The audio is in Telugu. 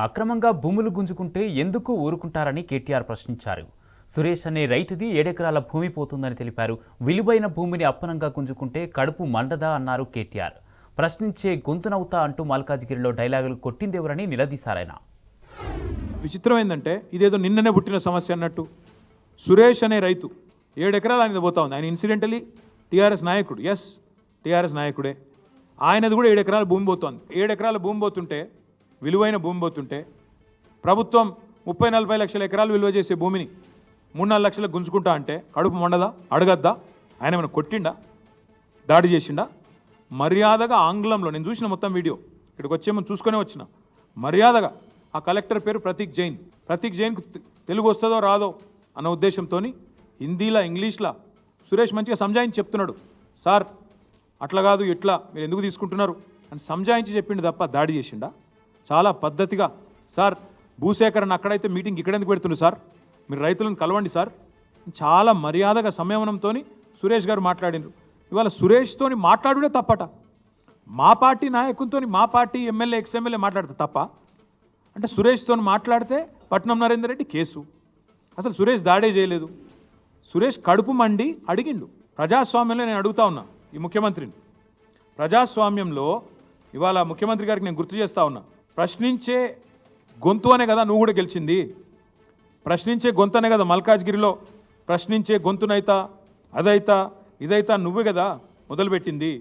అక్రమంగా భూములు గుంజుకుంటే ఎందుకు ఊరుకుంటారని కేటీఆర్ ప్రశ్నించారు. సురేష్ అనే రైతుది 7 ఎకరాల భూమి పోతుందని తెలిపారు. విలువైన భూమిని అప్పనంగా గుంజుకుంటే కడుపు మండదా అన్నారు కేటీఆర్. ప్రశ్నించే గొంతునవుతా అంటూ మల్కాజ్గిరిలో డైలాగులు కొట్టిందెవరని నిలదీశారాయన. విచిత్రం ఏంటంటే ఇదేదో నిన్ననే పుట్టిన సమస్య అన్నట్టు సురేష్ అనే రైతు 7 ఎకరాలు ఆయన పోతా ఉంది. ఆయన ఇన్సిడెంటలీ టీఆర్ఎస్ నాయకుడు. ఎస్, టీఆర్ఎస్ నాయకుడే. ఆయనది కూడా 7 ఎకరాల భూమి పోతుంది. 7 ఎకరాల భూమి పోతుంటే, విలువైన భూమి పోతుంటే ప్రభుత్వం 30-40 లక్షల ఎకరాలు విలువ చేసే భూమిని 3-4 లక్షలకు గుంజుకుంటా అంటే కడుపు మండదా? అడగద్దా? ఆయన ఏమైనా కొట్టిండా? దాడి చేసిండా? మర్యాదగా ఆంగ్లంలో, నేను చూసిన మొత్తం వీడియో, ఇక్కడికి వచ్చేమో చూసుకునే వచ్చిన, మర్యాదగా ఆ కలెక్టర్ పేరు ప్రతీక్ జైన్. ప్రతీక్ జైన్కు తెలుగు వస్తుందో రాదో అన్న ఉద్దేశంతో హిందీలా ఇంగ్లీష్లా సురేష్ మంచిగా సంజాయించి చెప్తున్నాడు. సార్ అట్లా కాదు, ఇట్లా మీరు ఎందుకు తీసుకుంటున్నారు అని సంజాయించి చెప్పిండు తప్ప దాడి చేసిండా? చాలా పద్ధతిగా, సార్ భూసేకరణ అక్కడైతే మీటింగ్ ఇక్కడ ఎందుకు పెడుతుండ్రు సార్, మీరు రైతులను కలవండి సార్, చాలా మర్యాదగా సంయమనంతో సురేష్ గారు మాట్లాడినారు. ఇవాళ సురేష్తోని మాట్లాడుడే తప్పట. మా పార్టీ నాయకునితో, మా పార్టీ ఎమ్మెల్యే ఎక్స్ఎమ్మెల్యే మాట్లాడితే తప్ప అంటే సురేష్తో మాట్లాడితే పట్నం నరేందర్ రెడ్డి కేసు. అసలు సురేష్ దాడే చేయలేదు. సురేష్ కడుపు మండి అడిగిండు. ప్రజాస్వామ్యంలో నేను అడుగుతా ఉన్నా ఈ ముఖ్యమంత్రిని, ప్రజాస్వామ్యంలో ఇవాళ ముఖ్యమంత్రి గారికి నేను గుర్తు చేస్తా ఉన్నా, ప్రశ్నించే గొంతు అనే కదా నువ్వు కూడా గెలిచింది. ప్రశ్నించే గొంతు అనే కదా మల్కాజ్గిరిలో ప్రశ్నించే గొంతునైతా అదైతా ఇదైతా నువ్వే కదా మొదలుపెట్టింది.